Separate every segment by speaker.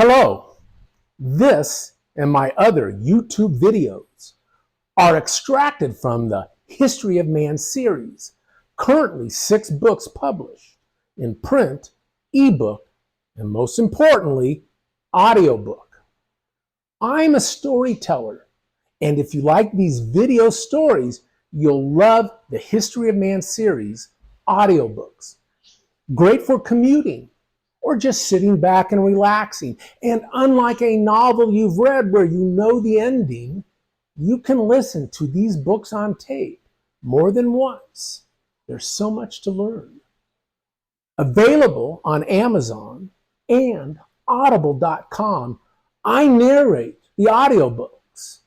Speaker 1: Hello, this and my other YouTube videos are extracted from the History of Man series, currently 6 books published in print, ebook, and most importantly, audiobook. I'm a storyteller, and if you like these video stories, you'll love the History of Man series audiobooks. Great for commuting, or just sitting back and relaxing. And unlike a novel you've read where you know the ending, you can listen to these books on tape more than once. There's so much to learn. Available on Amazon and audible.com, I narrate the audiobooks.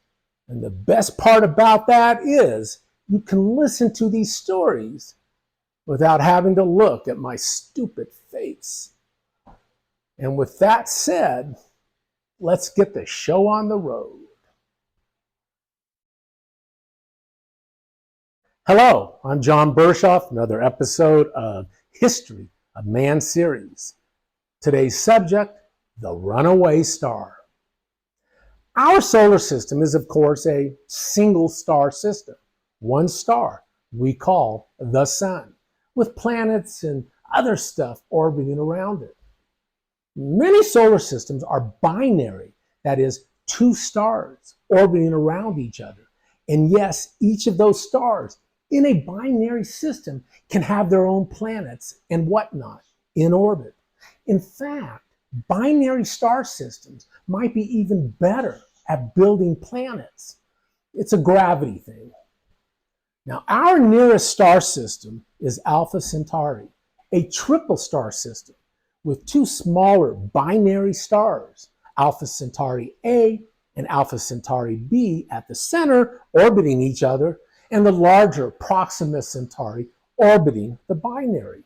Speaker 1: And the best part about that is you can listen to these stories without having to look at my stupid face. And with that said, let's get the show on the road. Hello, I'm John Bershoff, another episode of History of Man series. Today's subject, the Runaway Star. Our solar system is, of course, a single star system. One star we call the sun, with planets and other stuff orbiting around it. Many solar systems are binary, that is, 2 stars orbiting around each other. And yes, each of those stars in a binary system can have their own planets and whatnot in orbit. In fact, binary star systems might be even better at building planets. It's a gravity thing. Now, our nearest star system is Alpha Centauri, a triple star system with 2 smaller binary stars, Alpha Centauri A and Alpha Centauri B at the center, orbiting each other, and the larger Proxima Centauri orbiting the binary.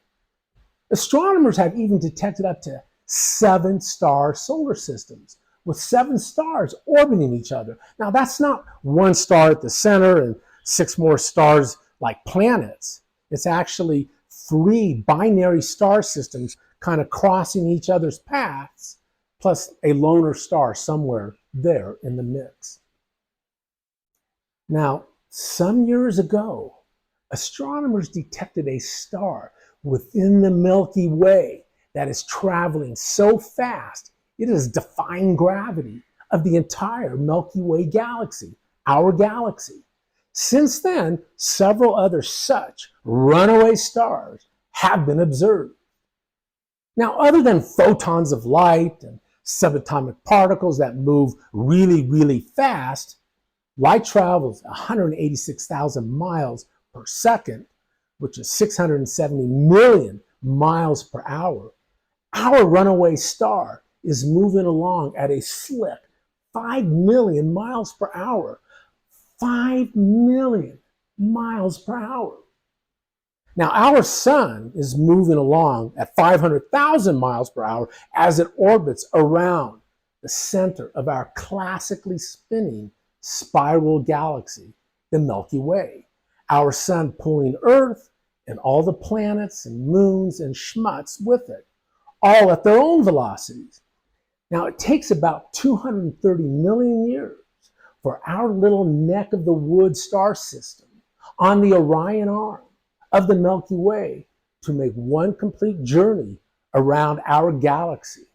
Speaker 1: Astronomers have even detected up to 7-star solar systems, with 7 stars orbiting each other. Now, that's not 1 star at the center and 6 more stars like planets. It's actually 3 binary star systems kind of crossing each other's paths, plus a loner star somewhere there in the mix. Now, some years ago, astronomers detected a star within the Milky Way that is traveling so fast it is defying gravity of the entire Milky Way galaxy, our galaxy. Since then, several other such runaway stars have been observed. Now, other than photons of light and subatomic particles that move really, really fast, light travels 186,000 miles per second, which is 670 million miles per hour. Our runaway star is moving along at a slick 5 million miles per hour. 5 million miles per hour. Now, our sun is moving along at 500,000 miles per hour as it orbits around the center of our classically spinning spiral galaxy, the Milky Way. Our sun pulling Earth and all the planets and moons and schmutz with it, all at their own velocities. Now, it takes about 230 million years for our little neck of the wood star system on the Orion arm of the Milky Way to make one complete journey around our galaxy.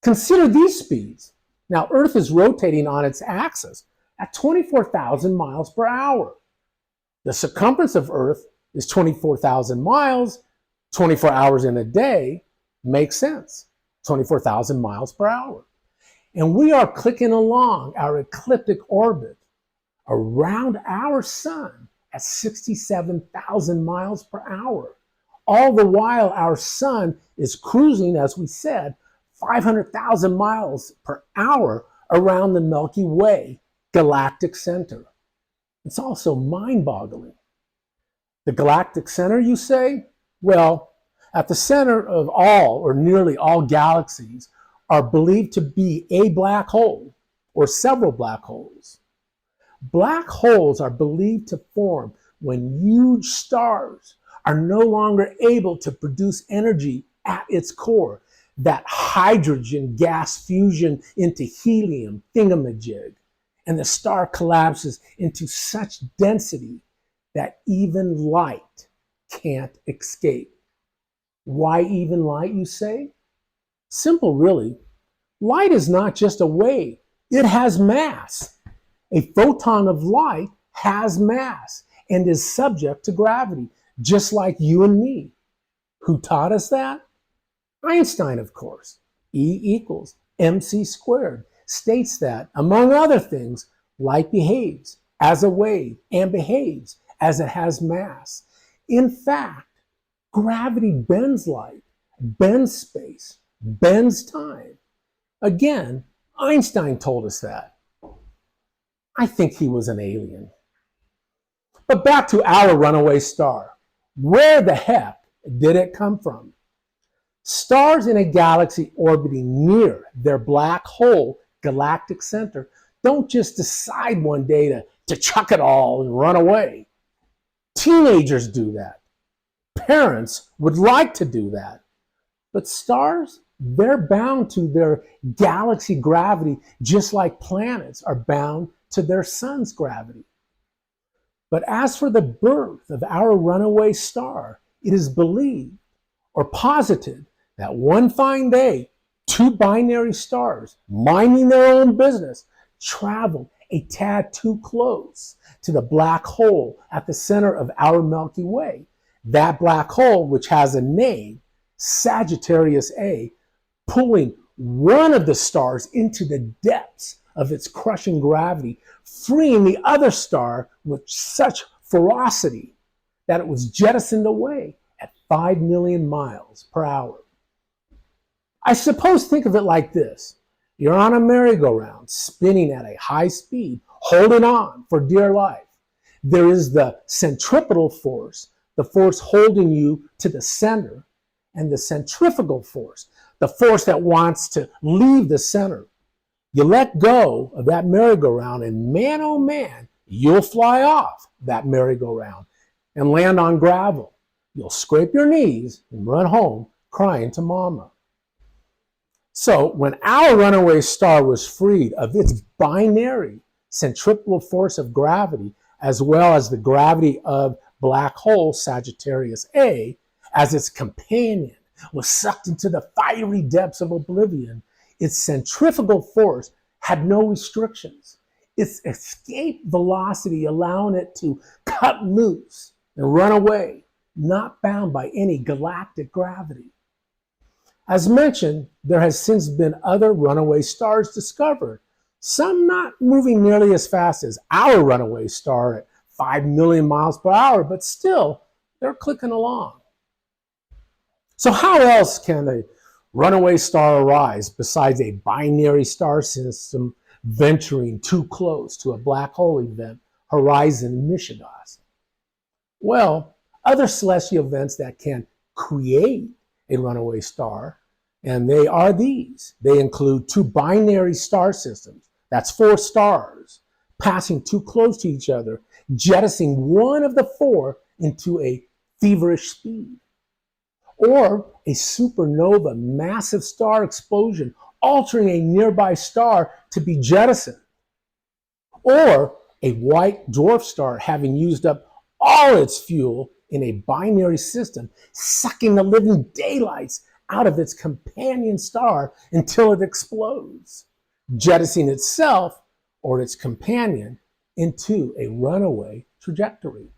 Speaker 1: Consider these speeds. Now, Earth is rotating on its axis at 24,000 miles per hour. The circumference of Earth is 24,000 miles, 24 hours in a day. Makes sense. 24,000 miles per hour. And we are clicking along our ecliptic orbit around our sun at 67,000 miles per hour. All the while our sun is cruising, as we said, 500,000 miles per hour around the Milky Way galactic center. It's also mind-boggling. The galactic center, you say? Well, at the center of all or nearly all galaxies are believed to be a black hole or several black holes. Black holes are believed to form when huge stars are no longer able to produce energy at its core. that hydrogen gas fusion into helium thingamajig, and the star collapses into such density that even light can't escape. Why even light, you say? Simple, really. Light is not just a wave, it has mass. A photon of light has mass and is subject to gravity, just like you and me. Who taught us that? Einstein, of course. E equals mc squared states that, among other things, light behaves as a wave and behaves as it has mass. In fact, gravity bends light, bends space, bends time. Again, Einstein told us that. I think he was an alien. But back to our runaway star. Where the heck did it come from? Stars in a galaxy orbiting near their black hole galactic center don't just decide one day to chuck it all and run away. Teenagers do that. Parents would like to do that. But stars, they're bound to their galaxy gravity just like planets are bound to their sun's gravity. But as for the birth of our runaway star, it is believed or posited that one fine day, two binary stars, minding their own business, traveled a tad too close to the black hole at the center of our Milky Way. That black hole, which has a name, Sagittarius A, pulling one of the stars into the depths of its crushing gravity, freeing the other star with such ferocity that it was jettisoned away at 5 million miles per hour. I suppose think of it like this. You're on a merry-go-round, spinning at a high speed, holding on for dear life. There is the centripetal force, the force holding you to the center, and the centrifugal force, the force that wants to leave the center. You let go of that merry-go-round, and man, oh man, you'll fly off that merry-go-round and land on gravel. You'll scrape your knees and run home crying to mama. So when our runaway star was freed of its binary centripetal force of gravity, as well as the gravity of black hole Sagittarius A, as its companion was sucked into the fiery depths of oblivion, its centrifugal force had no restrictions. Its escape velocity allowing it to cut loose and run away, not bound by any galactic gravity. As mentioned, there has since been other runaway stars discovered, some not moving nearly as fast as our runaway star at 5 million miles per hour, but still, they're clicking along. So how else can a runaway star arise besides a binary star system venturing too close to a black hole event horizon Mishigas? Well, other celestial events that can create a runaway star, and they are these. They include two binary star systems, that's 4 stars, passing too close to each other, jettisoning one of the 4 into a feverish speed. Or a supernova massive star explosion altering a nearby star to be jettisoned. Or a white dwarf star having used up all its fuel in a binary system, sucking the living daylights out of its companion star until it explodes, jettisoning itself or its companion into a runaway trajectory.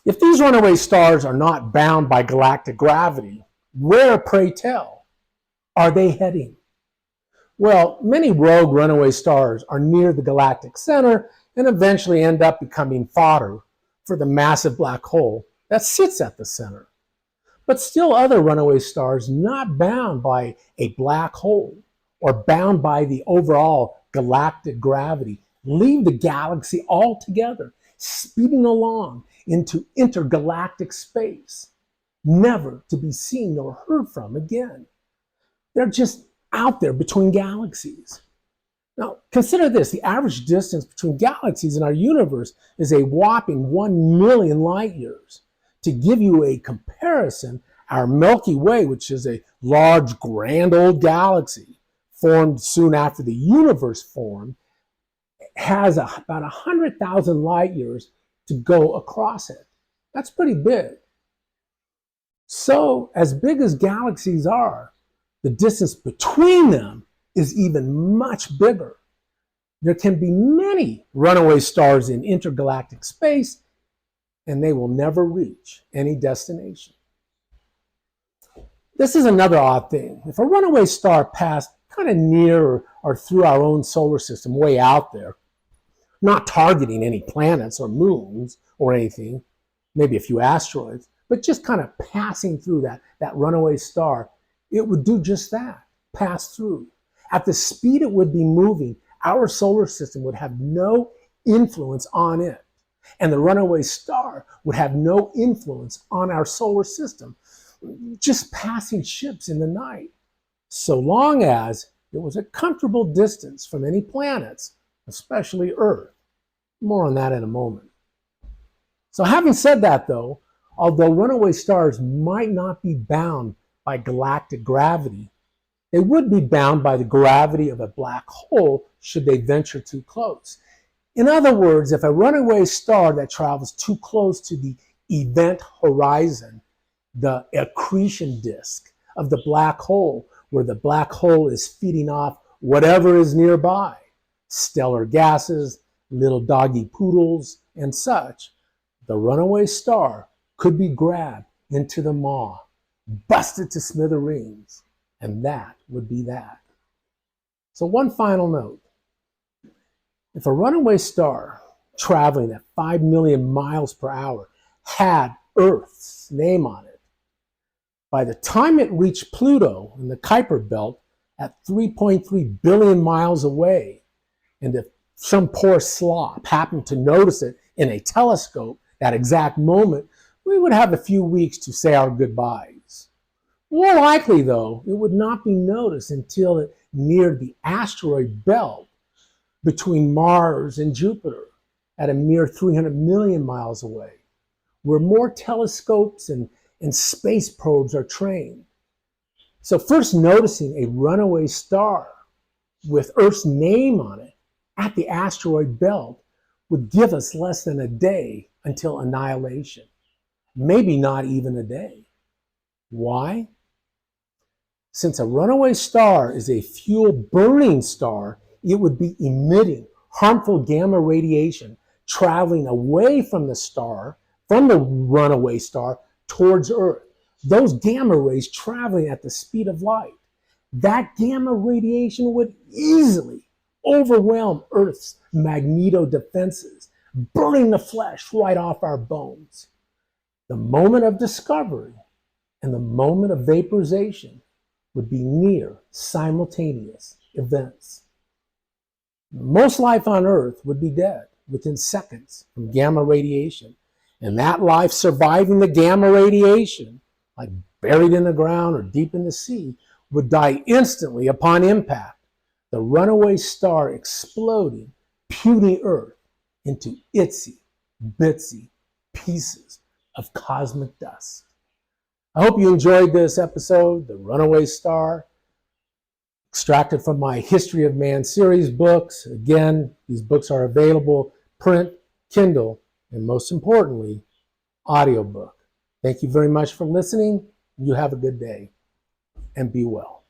Speaker 1: If these runaway stars are not bound by galactic gravity, where, pray tell, are they heading? Well, many rogue runaway stars are near the galactic center and eventually end up becoming fodder for the massive black hole that sits at the center. But still other runaway stars not bound by a black hole or bound by the overall galactic gravity leave the galaxy altogether, speeding along into intergalactic space, never to be seen nor heard from again. They're just out there between galaxies. Now, consider this. The average distance between galaxies in our universe is a whopping 1 million light years. To give you a comparison, Our Milky Way, which is a large, grand old galaxy formed soon after the universe formed, has about 100,000 light years to go across it. That's pretty big. So, as big as galaxies are, the distance between them is even much bigger. There can be many runaway stars in intergalactic space, and they will never reach any destination. This is another odd thing. If a runaway star passed kind of near or through our own solar system, way out there, not targeting any planets or moons or anything, maybe a few asteroids, but just kind of passing through that runaway star, it would do just that, pass through. At the speed it would be moving, our solar system would have no influence on it. And the runaway star would have no influence on our solar system, just passing ships in the night, so long as it was a comfortable distance from any planets, especially Earth. More on that in a moment. So having said that, though, although runaway stars might not be bound by galactic gravity, they would be bound by the gravity of a black hole should they venture too close. In other words, if a runaway star that travels too close to the event horizon, the accretion disk of the black hole, where the black hole is feeding off whatever is nearby, stellar gases, little doggy poodles, and such, the runaway star could be grabbed into the maw, busted to smithereens, and that would be that. So one final note. If a runaway star traveling at 5 million miles per hour had Earth's name on it, by the time it reached Pluto in the Kuiper Belt at 3.3 billion miles away, and if some poor slop happened to notice it in a telescope that exact moment, we would have a few weeks to say our goodbyes. More likely, though, it would not be noticed until it neared the asteroid belt between Mars and Jupiter at a mere 300 million miles away, where more telescopes and space probes are trained. So first noticing a runaway star with Earth's name on it at the asteroid belt would give us less than a day until annihilation. Maybe not even a day. Why? Since a runaway star is a fuel-burning star, it would be emitting harmful gamma radiation traveling away from the star, from the runaway star, towards Earth. Those gamma rays traveling at the speed of light. That gamma radiation would easily overwhelm Earth's magnetodefenses, burning the flesh right off our bones. The moment of discovery and the moment of vaporization would be near simultaneous events. Most life on Earth would be dead within seconds from gamma radiation, and that life surviving the gamma radiation, like buried in the ground or deep in the sea, would die instantly upon impact, the runaway star exploding puny Earth into itsy bitsy pieces of cosmic dust. I hope you enjoyed this episode, The Runaway Star, extracted from my History of Man series books. Again, these books are available print, Kindle, and most importantly, audiobook. Thank you very much for listening. You have a good day and be well.